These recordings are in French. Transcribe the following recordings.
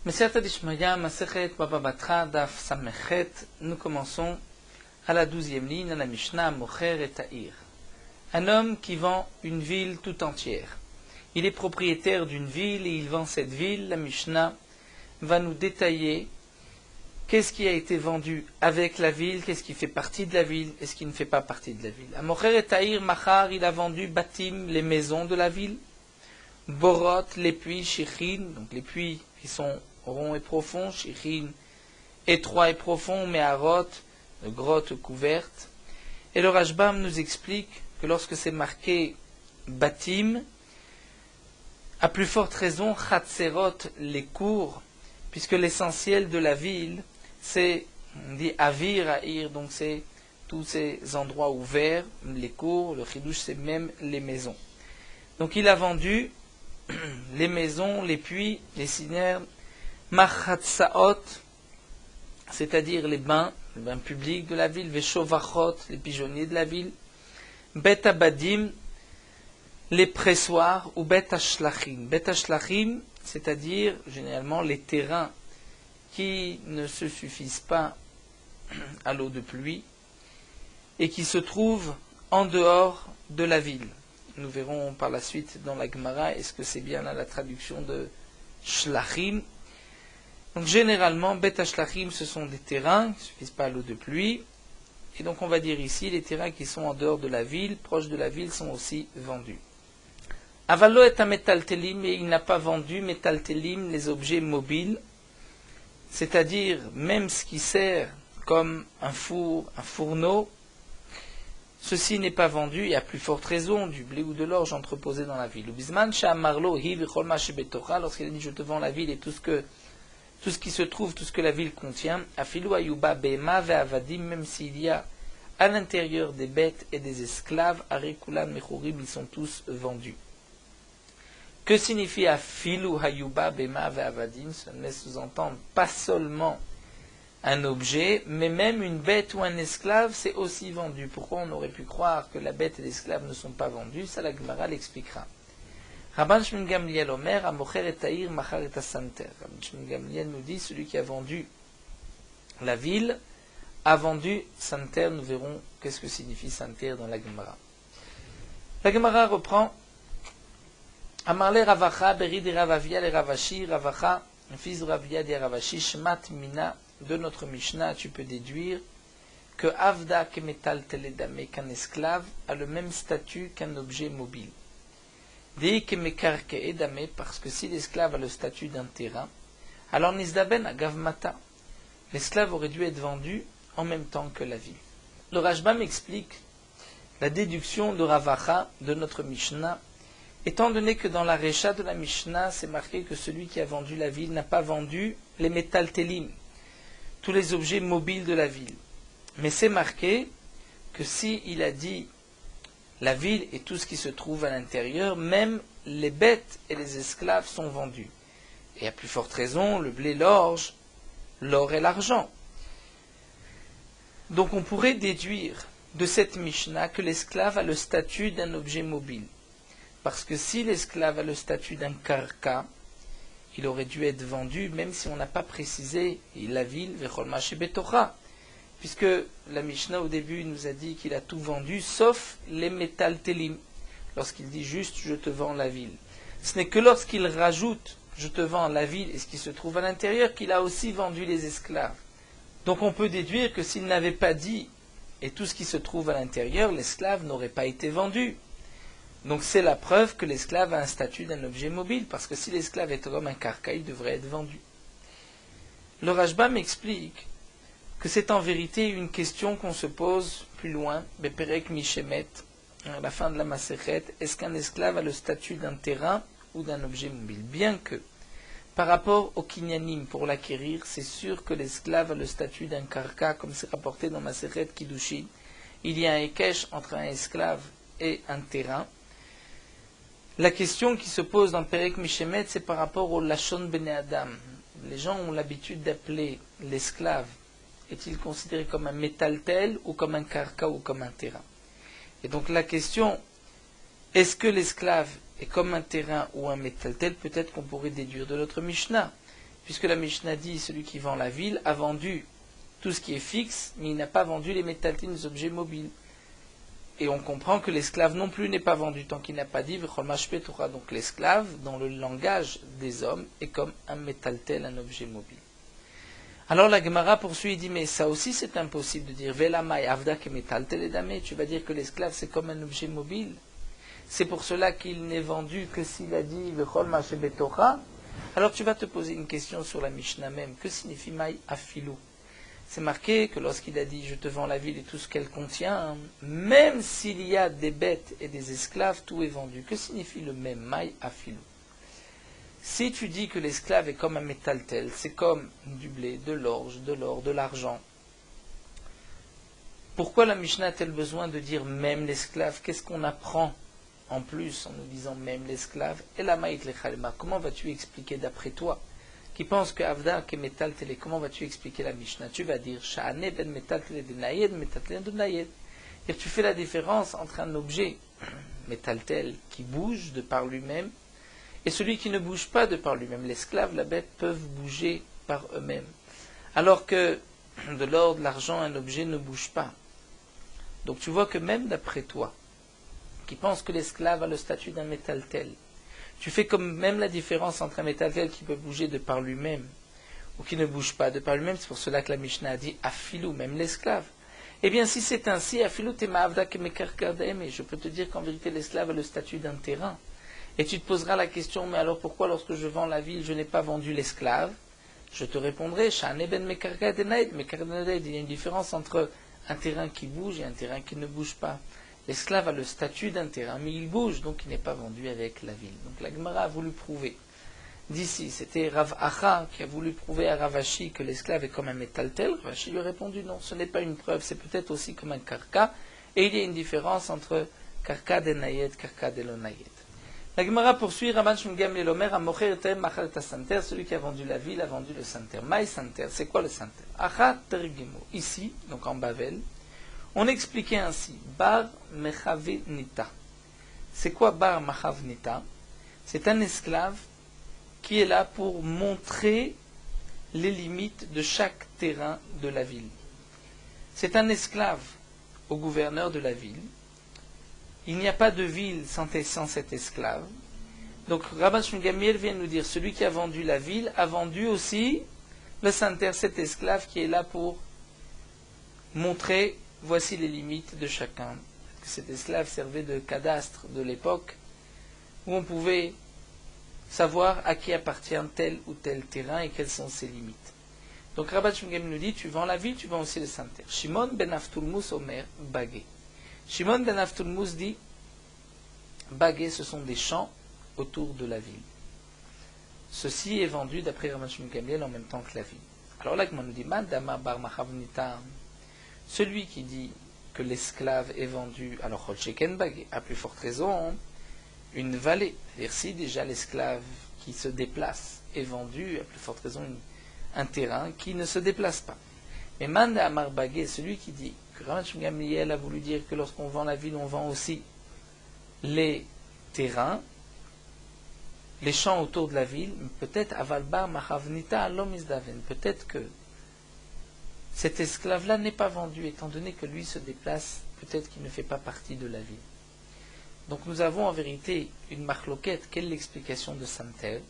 Meseret Dishmaya, Masechet Baba Batra, Daf Samechet, nous commençons à la 12e ligne, à la Mishnah, Mocher et Ta'ir. Un homme qui vend une ville tout entière. Il est propriétaire d'une ville et il vend cette ville. La Mishnah va nous détailler qu'est-ce qui a été vendu avec la ville, qu'est-ce qui fait partie de la ville et ce qui ne fait pas partie de la ville. À Mocher et Ta'ir, Machar, il a vendu Batim, les maisons de la ville, Borot, les puits, Shichin, donc les puits qui sont ronds et profonds, Shichin, étroits et profonds, Meharot, de grottes couvertes. Et le Rashbam nous explique que lorsque c'est marqué Batim, à plus forte raison, Chatserot, les cours, puisque l'essentiel de la ville, c'est, on dit Avir, Aïr, donc c'est tous ces endroits ouverts, les cours, le Chidouche, c'est même les maisons. Donc il a vendu les maisons, les puits, les citernes, Machatsaot, c'est-à-dire les bains publics de la ville, Veshovachot, les pigeonniers de la ville, Bet Abadim, les pressoirs, ou Bet Ashlachim. Bet Ashlachim, c'est-à-dire généralement les terrains qui ne se suffisent pas à l'eau de pluie et qui se trouvent en dehors de la ville. Nous verrons par la suite dans la Gemara, est-ce que c'est bien là la traduction de Shlachim. Donc généralement, Bet Ashlachim, ce sont des terrains qui ne suffisent pas à l'eau de pluie. Et donc on va dire ici, les terrains qui sont en dehors de la ville, proches de la ville, sont aussi vendus. Avalo est un metaltelim, et il n'a pas vendu metaltelim, les objets mobiles, c'est-à-dire même ce qui sert comme un four, un fourneau. Ceci n'est pas vendu, et à plus forte raison, du blé ou de l'orge entreposé dans la ville. Lorsqu'il a dit je te vends la ville et tout ce qui se trouve, tout ce que la ville contient, Afilu Ayuba Bema Ve'avadim, même s'il y a à l'intérieur des bêtes et des esclaves, Arekulan Mechorim, ils sont tous vendus. Que signifie Afilu Ayuba Bema Ve'avadim? Ça ne laisse sous-entendre pas seulement un objet, mais même une bête ou un esclave, c'est aussi vendu. Pourquoi on aurait pu croire que la bête et l'esclave ne sont pas vendus? Ça, la Gemara l'expliquera. Rabban Shimon Gamliel Omer, Amocher et Ta'ir, Machar et Santer. Rabban Shimon Gamliel nous dit, celui qui a vendu la ville, a vendu Santer. Nous verrons qu'est-ce que signifie Santer dans la Gemara. La Gemara reprend, Amarle Ravacha, Berid et Ravavia, les Ravashi, Ravacha, fils de Ravia et Ravashi, Shmat Mina, de notre Mishnah, tu peux déduire que Avda Kemetal Teledame, qu'un esclave, a le même statut qu'un objet mobile. Parce que si l'esclave a le statut d'un terrain, alors Nizdaben a Gavmata. L'esclave aurait dû être vendu en même temps que la ville. Le Rashbam explique la déduction de Ravacha de notre Mishnah, étant donné que dans la Recha de la Mishnah, c'est marqué que celui qui a vendu la ville n'a pas vendu les métaltelim, tous les objets mobiles de la ville. Mais c'est marqué que s'il a dit la ville et tout ce qui se trouve à l'intérieur, même les bêtes et les esclaves sont vendus. Et à plus forte raison, le blé, l'orge, l'or et l'argent. Donc on pourrait déduire de cette Mishnah que l'esclave a le statut d'un objet mobile. Parce que si l'esclave a le statut d'un karka, il aurait dû être vendu, même si on n'a pas précisé la ville, Vecholma Shebetocha. Puisque la Mishnah au début nous a dit qu'il a tout vendu, sauf les métaltelim. Lorsqu'il dit juste je te vends la ville. Ce n'est que lorsqu'il rajoute je te vends la ville et ce qui se trouve à l'intérieur qu'il a aussi vendu les esclaves. Donc on peut déduire que s'il n'avait pas dit et tout ce qui se trouve à l'intérieur, l'esclave n'aurait pas été vendu. Donc c'est la preuve que l'esclave a un statut d'un objet mobile, parce que si l'esclave est comme un karka, il devrait être vendu. Le Rashbam explique que c'est en vérité une question qu'on se pose plus loin, Beperek Mishemet, à la fin de la Masechet, est-ce qu'un esclave a le statut d'un terrain ou d'un objet mobile? Bien que, par rapport au kinyanim, pour l'acquérir, c'est sûr que l'esclave a le statut d'un karka, comme c'est rapporté dans Masechet Kiddushin. Il y a un ékesh entre un esclave et un terrain. La question qui se pose dans Perek Mishemet, c'est par rapport au Lashon Bene Adam. Les gens ont l'habitude d'appeler l'esclave, est-il considéré comme un métaltel ou comme un karka ou comme un terrain? Et donc la question, est-ce que l'esclave est comme un terrain ou un métaltel? Peut-être qu'on pourrait déduire de notre Mishnah puisque la Mishnah dit celui qui vend la ville a vendu tout ce qui est fixe, mais il n'a pas vendu les métaltines, les objets mobiles. Et on comprend que l'esclave non plus n'est pas vendu tant qu'il n'a pas dit V'chol mashpeh Torah. Donc l'esclave, dans le langage des hommes, est comme un métaltel, un objet mobile. Alors la Gemara poursuit et dit mais ça aussi c'est impossible de dire Velamai avda ke métaltel et damé. Tu vas dire que l'esclave c'est comme un objet mobile. C'est pour cela qu'il n'est vendu que s'il a dit V'chol mashpeh Torah. Alors tu vas te poser une question sur la Mishnah même. Que signifie Mai Afilou? C'est marqué que lorsqu'il a dit « Je te vends la ville et tout ce qu'elle contient », même s'il y a des bêtes et des esclaves, tout est vendu. Que signifie le même Mai Afilou? Si tu dis que l'esclave est comme un métal tel, c'est comme du blé, de l'orge, de l'or, de l'argent, pourquoi la Mishnah a-t-elle besoin de dire « même l'esclave » Qu'est-ce qu'on apprend en plus en nous disant « même l'esclave » Et la Maït Lechalma, comment vas-tu expliquer d'après toi qui pense que Avda que métal télé, comment vas-tu expliquer la Mishnah? Tu vas dire Sha'ane ben métal télé de Nayed, métal télé de Nayed. Et tu fais la différence entre un objet métal tel qui bouge de par lui-même et celui qui ne bouge pas de par lui-même. L'esclave, la bête peuvent bouger par eux-mêmes. Alors que de l'or, de l'argent, un objet ne bouge pas. Donc tu vois que même d'après toi, qui pense que l'esclave a le statut d'un métal tel, tu fais comme même la différence entre un métal tel qui peut bouger de par lui-même ou qui ne bouge pas de par lui-même. C'est pour cela que la Mishnah a dit Afilou, même l'esclave. Eh bien, si c'est ainsi, Afilou tema'avda kemekarkadem, et je peux te dire qu'en vérité l'esclave a le statut d'un terrain. Et tu te poseras la question, mais alors pourquoi lorsque je vends la ville, je n'ai pas vendu l'esclave? Je te répondrai, Sha'ane ben mekarkadenaïd, mekarkadenaïd, il y a une différence entre un terrain qui bouge et un terrain qui ne bouge pas. L'esclave a le statut d'un terrain, mais il bouge, donc il n'est pas vendu avec la ville. Donc la Gemara a voulu prouver. D'ici, c'était Rav Acha qui a voulu prouver à Ravashi que l'esclave est comme un métal tel. Ravashi lui a répondu non, ce n'est pas une preuve, c'est peut-être aussi comme un karka. Et il y a une différence entre karka de nayed, karka de l'onayed. La Gemara poursuit, Rabban Shmuel Gamliel Omer, Amocher etem machal ta santer, celui qui a vendu la ville a vendu le santer. Maï santer, c'est quoi le santer? Acha tergimo. Ici, donc en Bavel, on expliquait ainsi, Bar Mechavinita. C'est quoi Bar Mechavinita? C'est un esclave qui est là pour montrer les limites de chaque terrain de la ville. C'est un esclave au gouverneur de la ville. Il n'y a pas de ville sans cet esclave. Donc Rabban Shmuel Gamliel vient nous dire, celui qui a vendu la ville a vendu aussi le santer, cet esclave qui est là pour montrer voici les limites de chacun. Cet esclave servait de cadastre de l'époque, où on pouvait savoir à qui appartient tel ou tel terrain et quelles sont ses limites. Donc Rabban Shmuel nous dit, tu vends la ville, tu vends aussi le santer. Shimon ben Aftulmus Omer, Bagé. Shimon ben Aftulmus dit, Bagé, ce sont des champs autour de la ville. Ceci est vendu d'après Rabban Shmuel Gamliel en même temps que la ville. Alors là, on nous dit, Madama bar machavnita. Celui qui dit que l'esclave est vendu, alors Holcheken Bagé, à plus forte raison, une vallée. C'est-à-dire si déjà l'esclave qui se déplace est vendu, à plus forte raison, un terrain qui ne se déplace pas. Mais Manda Amar Bagé, celui qui dit que Rabban Shmuel Gamliel a voulu dire que lorsqu'on vend la ville, on vend aussi les terrains, les champs autour de la ville, peut-être Avalbar Machavnita Alom Izdaven, peut-être que cet esclave-là n'est pas vendu, étant donné que lui se déplace, peut-être qu'il ne fait pas partie de la ville. Donc nous avons en vérité une marloquette, quelle est l'explication de Santer,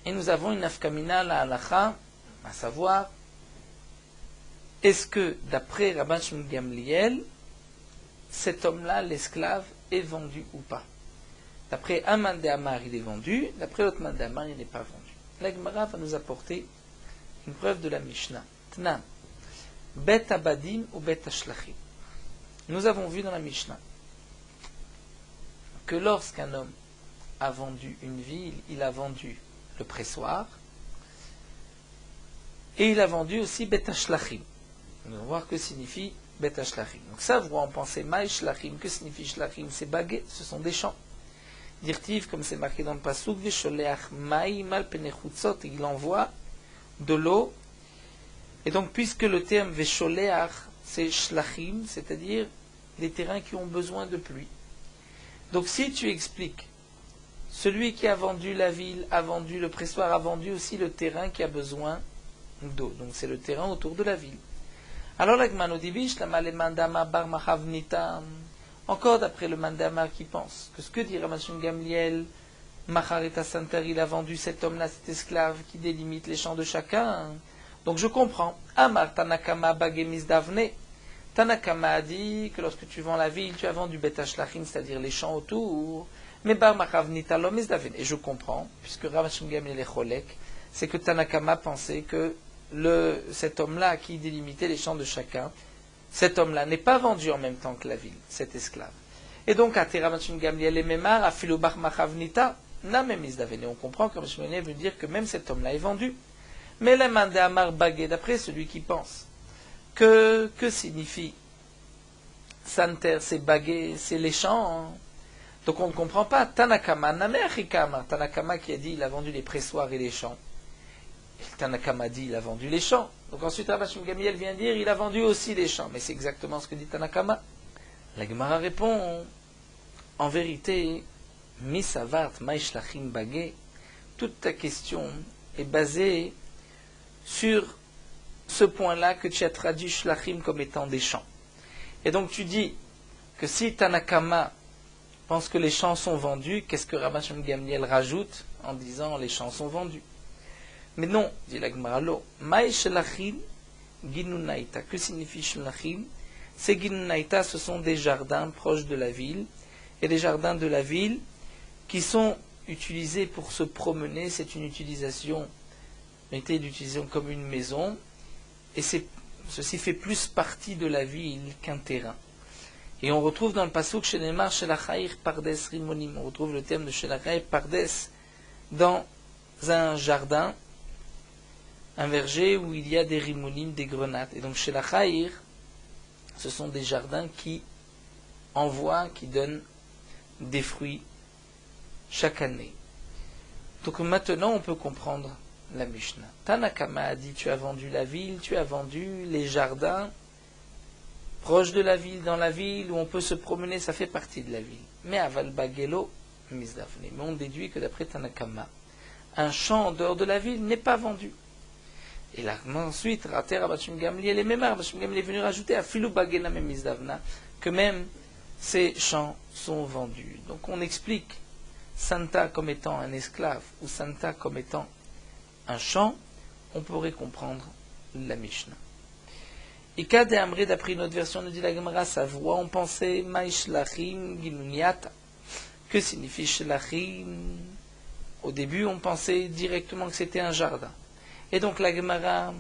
et nous avons une afkamina la halacha, à savoir, est-ce que d'après Rabban Shmuel Gamliel, cet homme-là, l'esclave, est vendu ou pas? D'après un man de Amar, il est vendu, d'après l'autre man de Amar, il n'est pas vendu. La Gemara va nous apporter une preuve de la Mishnah. Tnan. Bet abadim ou bet ashlachim. Nous avons vu dans la Mishnah que lorsqu'un homme a vendu une ville, il a vendu le pressoir et il a vendu aussi bet ashlachim. Nous allons voir que signifie bet ashlachim. Donc ça, vous en pensez maï shlachim. Que signifie shlachim? C'est baguet, ce sont des champs. Dirtiv, comme c'est marqué dans le pasuk, vesholeach maï mal penechutzot, il envoie de l'eau. Et donc, puisque le terme vesholeach, c'est shlachim, c'est-à-dire les terrains qui ont besoin de pluie. Donc, si tu expliques celui qui a vendu la ville, a vendu le pressoir, a vendu aussi le terrain qui a besoin d'eau. Donc c'est le terrain autour de la ville. Alors la Gemara nous dit, encore d'après le Mandama qui pense que ce que dit Ramashim Gamliel, Machareta Santer, il a vendu cet homme-là, cet esclave qui délimite les champs de chacun. Donc je comprends. Amar Tanakama Bagemis Davne. Tanakama a dit que lorsque tu vends la ville, tu as vendu Bet Ashlachim, c'est-à-dire les champs autour. Mais Bar Machavnita Lomis Davne. Et je comprends, puisque Ramashim Gamliel est Cholek, c'est que Tanakama pensait que cet homme-là qui délimitait les champs de chacun, cet homme-là n'est pas vendu en même temps que la ville, cet esclave. Et donc, à Ramashim Gamliel et Memar, à Philobach Machavnita, Namemis Davne. On comprend que Ramashim Gamliel veut dire que même cet homme-là est vendu. Mais la Mande Amar Bagé, d'après celui qui pense que signifie Santer, c'est Bagé, c'est les champs. Donc on ne comprend pas. Tanakama, Nameachikama. Tanakama qui a dit il a vendu les pressoirs et les champs. Tanakama dit il a vendu les champs. Donc ensuite Ramashim Gamliel vient dire il a vendu aussi les champs. Mais c'est exactement ce que dit Tanakama. La Gemara répond en vérité, Misavart Maishlachim Bagé, toute ta question est basée sur ce point-là que tu as traduit Shlachim comme étant des champs. Et donc tu dis que si Tanakama pense que les champs sont vendus, qu'est-ce que Ramashim Gamliel rajoute en disant les champs sont vendus? Mais non, dit la Gemara, lo, Maï Shlachim Ginunaita. Que signifie Shlachim? Ces Ginunaita, ce sont des jardins proches de la ville, et les jardins de la ville qui sont utilisés pour se promener. C'est une utilisation d'utilisation comme une maison, et ceci fait plus partie de la ville qu'un terrain. Et on retrouve dans le pasuk Shenemar Shelachair Pardes Rimonim, on retrouve le terme de Shelachair Pardes dans un jardin, un verger où il y a des rimonim, des grenades. Et donc Shelachair, ce sont des jardins qui envoient, qui donnent des fruits chaque année. Donc maintenant on peut comprendre la Mishnah. Tanakama a dit tu as vendu la ville, tu as vendu les jardins proches de la ville, dans la ville où on peut se promener, ça fait partie de la ville. Mais Aval Bagelo Misdafne. Mais on déduit que d'après Tanakama, un champ en dehors de la ville n'est pas vendu. Et là, ensuite, Rater Ramashim Gamliel et Memar, Ramashim Gamliel est venu rajouter à Filou Bagena Misdavna que même ces champs sont vendus. Donc on explique Santa comme étant un esclave ou Santa comme étant un champ, on pourrait comprendre la Mishnah. Ika de Amri, d'après notre version, nous dit la Gemara, sa voix, on pensait Maïshlachim Ginuniata. Que signifie Shlachim? Au début, on pensait directement que c'était un jardin. Et donc la Gemara,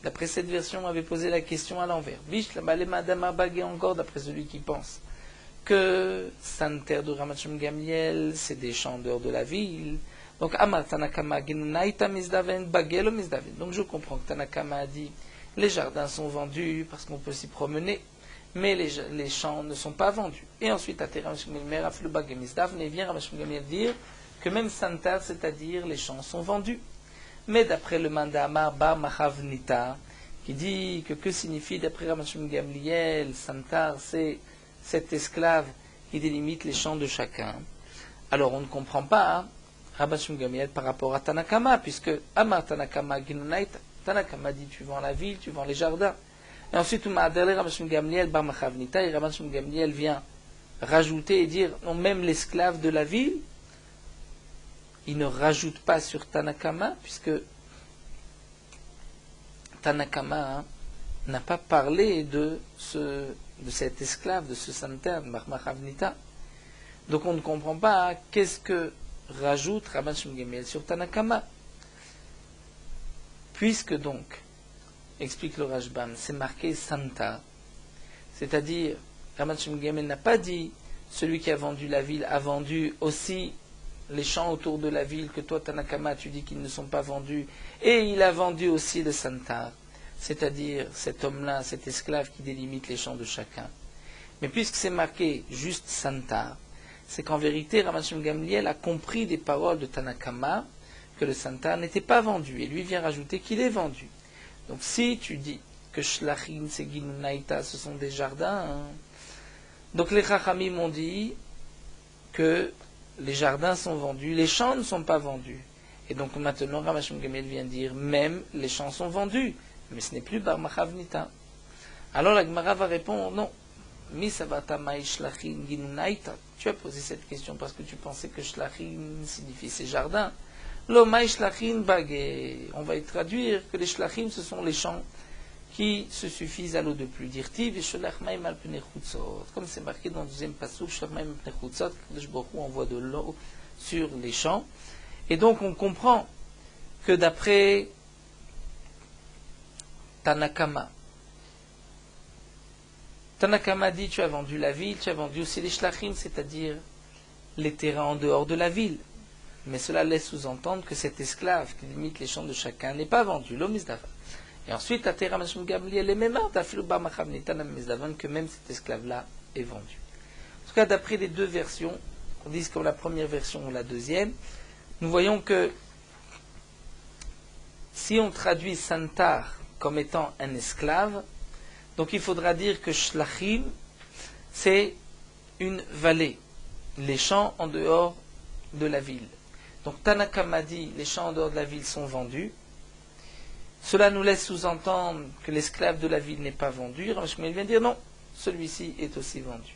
d'après cette version, avait posé la question à l'envers. Bish la Madama Bagé encore, d'après celui qui pense que Santer de Ramashim Gamliel, c'est des champs dehors de la ville. Donc, Amar Tanakama Ginunaita Misdaven Bagelo Misdaven. Donc, je comprends que Tanakama a dit les jardins sont vendus parce qu'on peut s'y promener, mais les champs ne sont pas vendus. Et ensuite, à Ramashim Gamliel, Aflu Bagé Misdaven, et vient Ramashim Gamliel dire que même Santar, c'est-à-dire les champs sont vendus. Mais d'après le Mandama Bar Machavnita, qui dit que signifie d'après Ramashim Gamliel, Santar, c'est cet esclave qui délimite les champs de chacun. Alors, on ne comprend pas Ramashim Gamliel par rapport à Tanakama, puisque Amar Tanakama Ginunaita, Tanakama dit tu vends la ville, tu vends les jardins. Et ensuite, Ramashim Gamliel Bar Machavnita, et Ramashim Gamliel vient rajouter et dire non, même l'esclave de la ville, il ne rajoute pas sur Tanakama, puisque Tanakama n'a pas parlé de cet esclave, de ce Santer, Bar Machavnita. Donc on ne comprend pas qu'est-ce que rajoute Ramashim Gamliel sur Tanakama. Puisque donc, explique le Rashbam, c'est marqué Santa, c'est-à-dire Ramashim Gamliel n'a pas dit celui qui a vendu la ville a vendu aussi les champs autour de la ville que toi Tanakama tu dis qu'ils ne sont pas vendus, et il a vendu aussi le Santar, c'est-à-dire cet homme-là, cet esclave qui délimite les champs de chacun. Mais puisque c'est marqué juste Santar, c'est qu'en vérité, Ramashim Gamliel a compris des paroles de Tanakama que le Santar n'était pas vendu, et lui vient rajouter qu'il est vendu. Donc si tu dis que Shlachim, c'est Ginunaita, ce sont des jardins, donc les Chachamim ont dit que les jardins sont vendus, les champs ne sont pas vendus. Et donc maintenant, Rav Hashem Gamliel vient dire, même les champs sont vendus, mais ce n'est plus Bar Machavnita. Alors la Gemara va répondre, non. Tu as posé cette question parce que tu pensais que Shlachim signifie ces jardins. On va y traduire que les Shlachim, ce sont les champs qui se suffisent à l'eau de pluie. Comme c'est marqué dans le deuxième passage, on envoie de l'eau sur les champs. Et donc on comprend que d'après Tanakama dit, tu as vendu la ville, tu as vendu aussi les shlachim, c'est-à-dire les terrains en dehors de la ville. Mais cela laisse sous-entendre que cet esclave qui limite les champs de chacun n'est pas vendu, l'omisdavan. Et ensuite, que même cet esclave-là est vendu. En tout cas, d'après les deux versions, on dit comme la première version ou la deuxième, nous voyons que si on traduit santar comme étant un esclave, donc il faudra dire que Shlachim, c'est une vallée, les champs en dehors de la ville. Donc Tanakama dit, les champs en dehors de la ville sont vendus. Cela nous laisse sous-entendre que l'esclave de la ville n'est pas vendu. Rav Shmuel vient dire non, celui-ci est aussi vendu.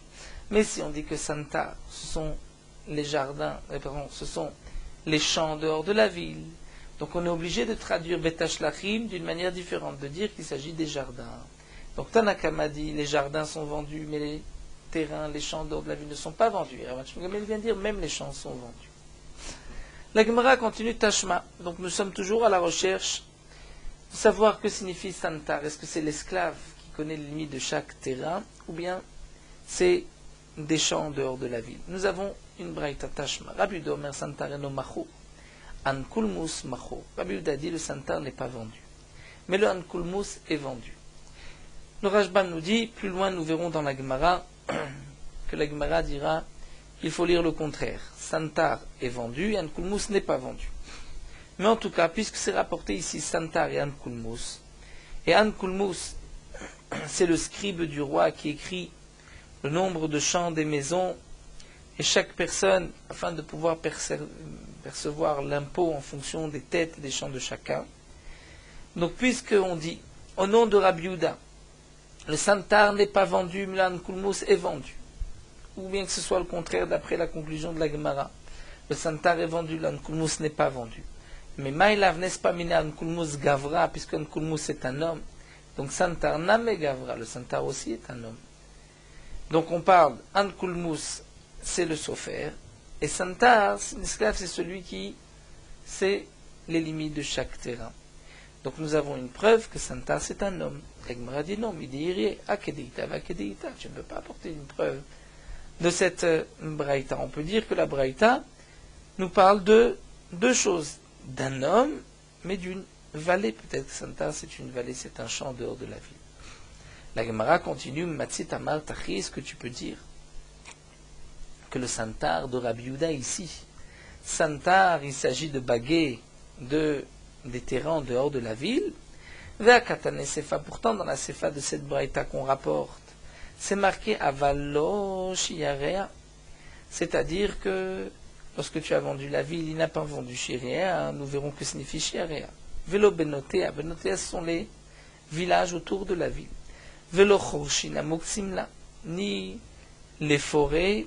Mais si on dit que Santa, ce sont les jardins, ce sont les champs en dehors de la ville, donc on est obligé de traduire Bet Shlachim d'une manière différente, de dire qu'il s'agit des jardins. Donc Tanakama dit les jardins sont vendus, mais les terrains, les champs dehors de la ville ne sont pas vendus. Rav Shmuel vient dire même les champs sont vendus. La Gemara continue Tashma. Donc nous sommes toujours à la recherche de savoir que signifie Santar. Est-ce que c'est l'esclave qui connaît les limites de chaque terrain, ou bien c'est des champs en dehors de la ville. Nous avons une braïta Tashma. Rabbi Yehuda Omer Santar eno macho, an kulmus macho. Rabbi Yehuda dit le Santar n'est pas vendu, mais le an kulmus est vendu. Le Rashbam nous dit, plus loin nous verrons dans la Gemara, que la Gemara dira, il faut lire le contraire. Santar est vendu, et An Kulmus n'est pas vendu. Mais en tout cas, puisque c'est rapporté ici Santar et An Kulmus, et An Kulmus, c'est le scribe du roi qui écrit le nombre de champs des maisons, et chaque personne, afin de pouvoir percevoir l'impôt en fonction des têtes des champs de chacun. Donc puisqu'on dit, au nom de Rabbi Yehuda, le Santar n'est pas vendu, mais l'An Kulmus est vendu. Ou bien que ce soit le contraire d'après la conclusion de la Gemara. Le Santar est vendu, l'An Kulmus n'est pas vendu. Mais Maïlav n'est pas miné An Kulmus Gavra, puisque An Kulmus est un homme. Donc Santar Name Gavra, le Santar aussi est un homme. Donc on parle, An Kulmus, c'est le Sofer, et Santar, l'esclave, c'est celui qui sait les limites de chaque terrain. Donc nous avons une preuve que Santar c'est un homme. La Gemara dit non, Midirie, Akedeita, Vakedeita, tu ne peux pas apporter une preuve de cette braïta. On peut dire que la braïta nous parle de deux choses, d'un homme, mais d'une vallée. Peut-être que Santar c'est une vallée, c'est un champ en dehors de la ville. La Gemara continue, Matsit Amar Tachi, est-ce que tu peux dire que le Santar de Rabbi Yehuda ici, Santar, il s'agit de baguer des terrains en dehors de la ville, Ve'akatane Sefa, pourtant dans la Sefa de cette braïta qu'on rapporte, c'est marqué Avalo Shiarea, c'est-à-dire que lorsque tu as vendu la ville, il n'a pas vendu Shiarea, nous verrons que signifie Shiarea. Velo Benotea, Benotea ce sont les villages autour de la ville. Velo Chorshina Moksimla, ni les forêts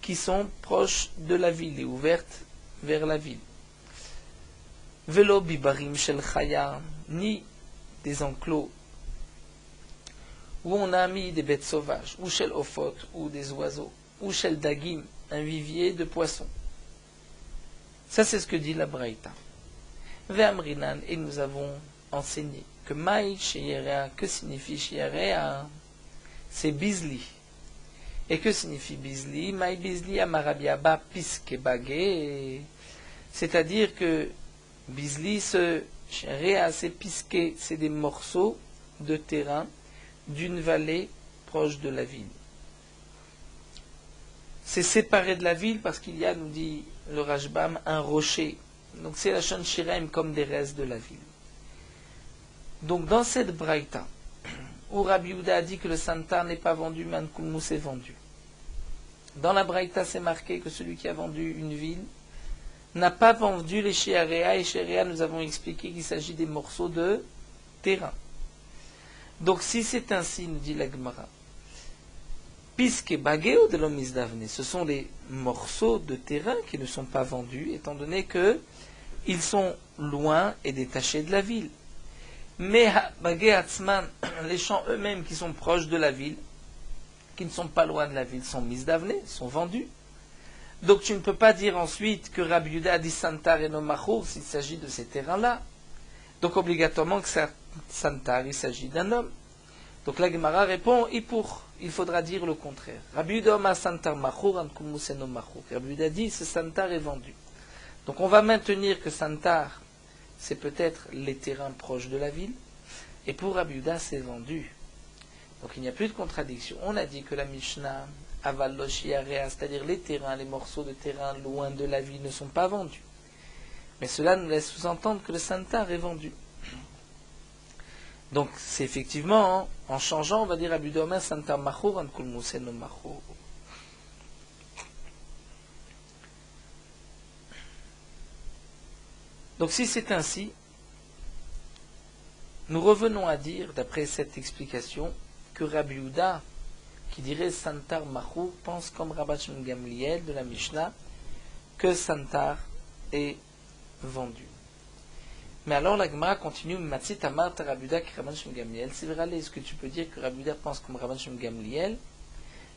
qui sont proches de la ville et ouvertes vers la ville. Velo Bibarim Shel Chaya, ni des enclos où on a mis des bêtes sauvages, ou shel ofot, ou des oiseaux, ou shel dagim, un vivier de poissons. Ça c'est ce que dit la Braïta. Ve'amrinan, et nous avons enseigné que maï sheyerea, que signifie sheyerea? C'est bizli. Et que signifie bizli? Maï bizli amarabiaba piske bagé. C'est-à-dire que bizli, ce sheyerea, c'est piske, c'est des morceaux de terrain d'une vallée proche de la ville. C'est séparé de la ville parce qu'il y a, nous dit le Rashbam, un rocher. Donc c'est la Shon Shirem comme des restes de la ville. Donc dans cette braïta, où Rabbi Yehuda a dit que le Santar n'est pas vendu, mais An Kulmus est vendu, Dans la Braïta, c'est marqué que celui qui a vendu une ville n'a pas vendu les Shearea, et Shearea, nous avons expliqué qu'il s'agit des morceaux de terrain. Donc si c'est ainsi, nous dit la Gemara, puisque bagéo de l'homme isdavné, ce sont les morceaux de terrain qui ne sont pas vendus, étant donné que ils sont loin et détachés de la ville. Mais bagé atzman, les champs eux-mêmes qui sont proches de la ville, qui ne sont pas loin de la ville, sont misdavné, sont vendus. Donc tu ne peux pas dire ensuite que Rabbi Yehuda a dit santar et non machour s'il s'agit de ces terrains-là. Donc obligatoirement que santar, il s'agit d'un homme. Donc la Gemara répond, il faudra dire le contraire. Rabbi Yehuda ma santar machour an kumus no machour. Rabbi Yehuda dit ce santar est vendu. Donc on va maintenir que santar, c'est peut-être les terrains proches de la ville, et pour Rabbi Yehuda c'est vendu. Donc il n'y a plus de contradiction. On a dit que la Mishnah aval lo shiarea, c'est-à-dire les terrains, les morceaux de terrain loin de la ville ne sont pas vendus. Mais cela nous laisse sous-entendre que le santar est vendu. Donc c'est effectivement, en changeant, on va dire Rabbi Yehuda santar machour an kol musé no machour. Donc si c'est ainsi, nous revenons à dire, d'après cette explication, que Rabbi Yehuda, qui dirait santar machour, pense comme Rabban Shimon Gamliel de la Mishnah, que santar est vendu. Mais alors la Gemara continue, Matsit amar ta Rabbi Yehuda ki Rabban Shimon Gamliel. C'est vrai, est-ce que tu peux dire que Rabbi Yehuda pense comme Rabban Shimon Gamliel?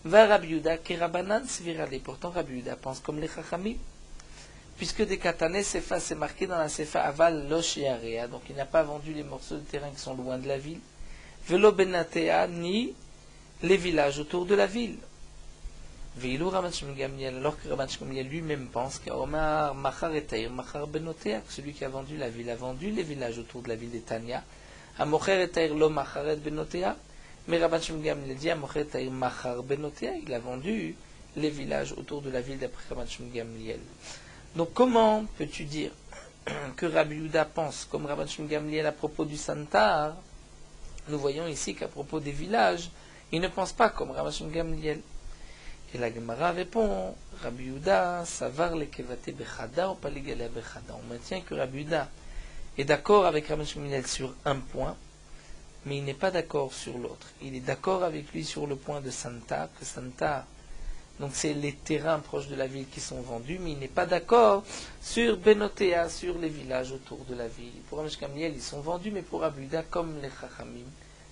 Va Rabbi Yehuda ki Rabbanan, c'est vrai, pourtant Rabbi Yehuda pense comme les Chachamim. Puisque des katané sefa, c'est marqué dans la sefa aval lo shearea, donc il n'a pas vendu les morceaux de terrain qui sont loin de la ville, velo benatea, ni les villages autour de la ville. Veilou Rabban Shimon Gamliel, alors que Rabban Shimon Gamliel lui-même pense qu'Omar machar etair machar benotea, que celui qui a vendu la ville a vendu les villages autour de la ville d'Etania. Amocher etair lo macharet benotea, mais Rabban Shimon Gamliel dit Amocher etair machar benotea, il a vendu les villages autour de la ville d'après Rabban Shimon Gamliel. Donc comment peux-tu dire que Rabbi Yehuda pense comme Rabban Shimon Gamliel à propos du santar? Nous voyons ici qu'à propos des villages, il ne pense pas comme Rabban Shimon Gamliel. Et la Gemara répond, Rabbi Yehuda savar le kevate bechada ou pas l'égale bechada. On maintient que Rabbi Yehuda est d'accord avec Rabban Shimon Gamliel sur un point, mais il n'est pas d'accord sur l'autre. Il est d'accord avec lui sur le point de santar, que santar, donc c'est les terrains proches de la ville qui sont vendus, mais il n'est pas d'accord sur Benotea, sur les villages autour de la ville. Pour Rabban Shimon Gamliel, ils sont vendus, mais pour Rabbi Yehuda, comme les Chachamim,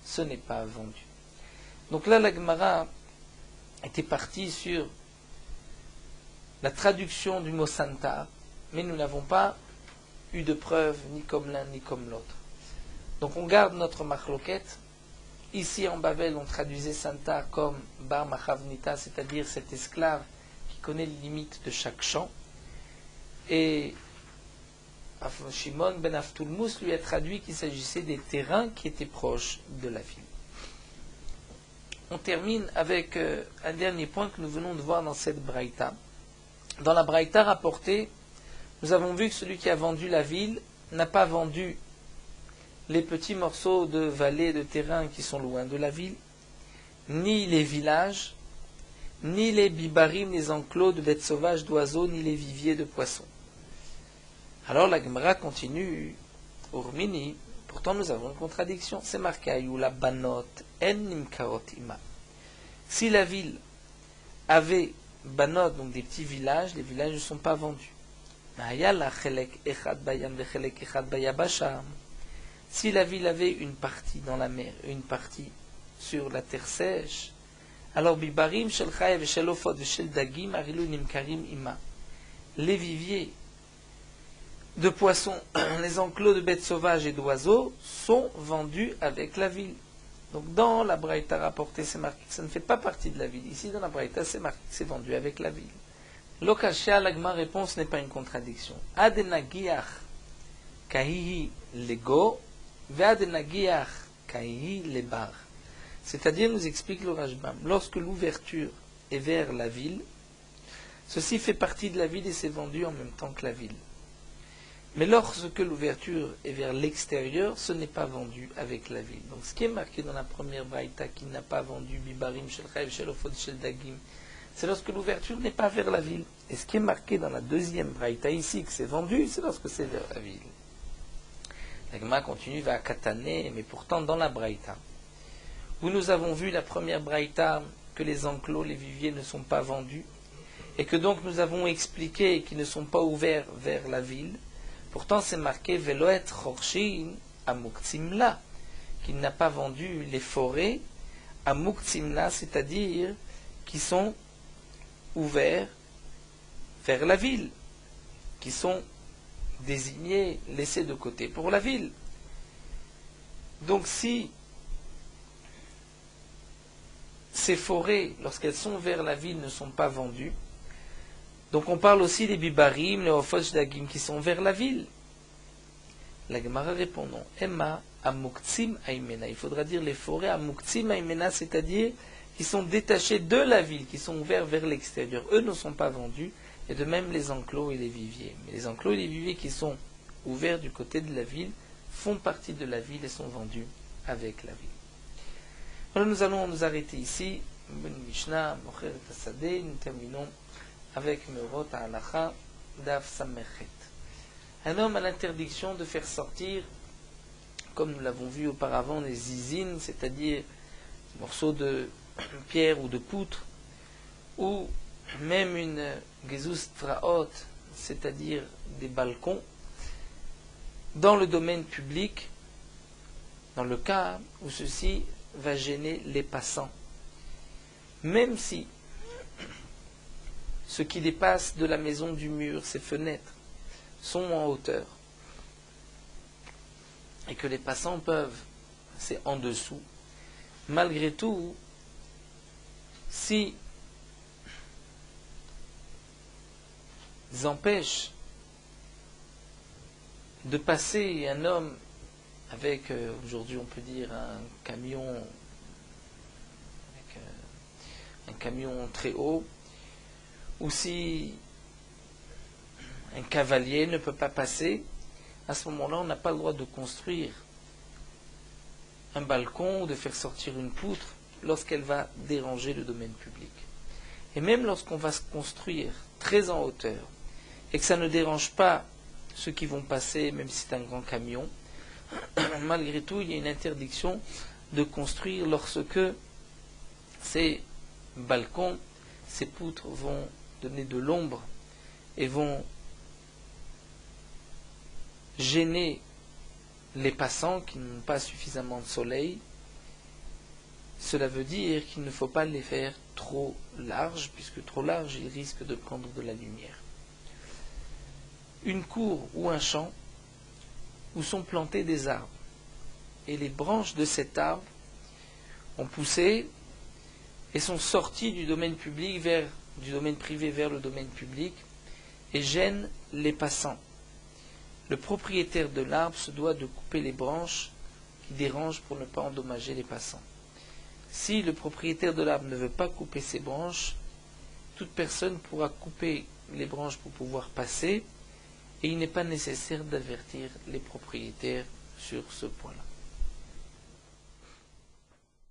ce n'est pas vendu. Donc là, la Gemara était partie sur la traduction du mot santar, mais nous n'avons pas eu de preuve ni comme l'un ni comme l'autre. Donc on garde notre machloquette. Ici en Babel, on traduisait santar comme bar machavnita, c'est-à-dire cet esclave qui connaît les limites de chaque champ. Et Shimon ben Aftulmus lui a traduit qu'il s'agissait des terrains qui étaient proches de la ville. On termine avec un dernier point que nous venons de voir dans cette braïta. Dans la braïta rapportée, nous avons vu que celui qui a vendu la ville n'a pas vendu les petits morceaux de vallées, de terrain qui sont loin de la ville, ni les villages, ni les bibarim, les enclos de bêtes sauvages, d'oiseaux, ni les viviers de poissons. Alors la Gemara continue, Urmini, pourtant nous avons une contradiction, c'est marqué Ayula banot en nimkarot ima. Si la ville avait banot, donc des petits villages, les villages ne sont pas vendus. Ayala chelek echad bayam vechelek echad bayabasha. Si la ville avait une partie dans la mer, une partie sur la terre sèche, alors bibarim shel chayev shel ofot shel dagim arilu nimkarim ima. Les viviers de poissons, les enclos de bêtes sauvages et d'oiseaux sont vendus avec la ville. Donc dans la braïta rapportée, c'est marqué que ça ne fait pas partie de la ville. Ici dans la braïta, c'est marqué que c'est vendu avec la ville. Lokashia, l'agma répond, ce n'est pas une contradiction. Adenagiach kahihi lego. C'est-à-dire, nous explique le Rajbam, lorsque l'ouverture est vers la ville, ceci fait partie de la ville et c'est vendu en même temps que la ville. Mais lorsque l'ouverture est vers l'extérieur, ce n'est pas vendu avec la ville. Donc ce qui est marqué dans la première braïta, qui n'a pas vendu bibarim shel chayev shel ofot shel dagim, c'est lorsque l'ouverture n'est pas vers la ville. Et ce qui est marqué dans la deuxième braïta ici, que c'est vendu, c'est lorsque c'est vers la ville. La Gemara continue, va à Katané, mais pourtant dans la braïta, où nous avons vu la première braïta, que les enclos, les viviers ne sont pas vendus, et que donc nous avons expliqué qu'ils ne sont pas ouverts vers la ville. Pourtant c'est marqué Veloet Chorshin à Muktzimla, qu'il n'a pas vendu les forêts à Muktzimla, c'est-à-dire qui sont ouverts vers la ville, qui sont désignés, laissés de côté pour la ville. Donc si ces forêts, lorsqu'elles sont vers la ville, ne sont pas vendues, donc on parle aussi des bibarim, les ofosh dagim qui sont vers la ville. La Gemara répond non. Emma amuktzim aimena. Il faudra dire les forêts amuktzim aimena, c'est-à-dire qui sont détachés de la ville, qui sont ouverts vers l'extérieur. Eux ne sont pas vendus, et de même les enclos et les viviers. Mais les enclos et les viviers qui sont ouverts du côté de la ville font partie de la ville et sont vendus avec la ville. Alors nous allons nous arrêter ici. Mishnah, Mocher et Tasadeh, nous terminons avec Meorot Halacha Daf Samechet. Un homme a l'interdiction de faire sortir, comme nous l'avons vu auparavant, des zizines, c'est-à-dire des morceaux de pierre ou de poutre, ou même une gezuz traot, c'est-à-dire des balcons, dans le domaine public, dans le cas où ceci va gêner les passants. Même si ce qui dépasse de la maison du mur, ces fenêtres, sont en hauteur, et que les passants peuvent, c'est en dessous, malgré tout, si ils empêchent de passer un homme avec, aujourd'hui on peut dire, un camion, avec un camion très haut, ou si un cavalier ne peut pas passer, à ce moment-là, on n'a pas le droit de construire un balcon ou de faire sortir une poutre lorsqu'elle va déranger le domaine public. Et même lorsqu'on va se construire très en hauteur et que ça ne dérange pas ceux qui vont passer, même si c'est un grand camion, malgré tout, il y a une interdiction de construire lorsque ces balcons, ces poutres vont donner de l'ombre et vont gêner les passants qui n'ont pas suffisamment de soleil. Cela veut dire qu'il ne faut pas les faire trop larges, puisque trop larges, ils risquent de prendre de la lumière. Une cour ou un champ où sont plantés des arbres, et les branches de cet arbre ont poussé et sont sorties du domaine public du domaine privé vers le domaine public et gênent les passants. Le propriétaire de l'arbre se doit de couper les branches qui dérangent pour ne pas endommager les passants. Si le propriétaire de l'arbre ne veut pas couper ses branches, toute personne pourra couper les branches pour pouvoir passer, et il n'est pas nécessaire d'avertir les propriétaires sur ce point-là.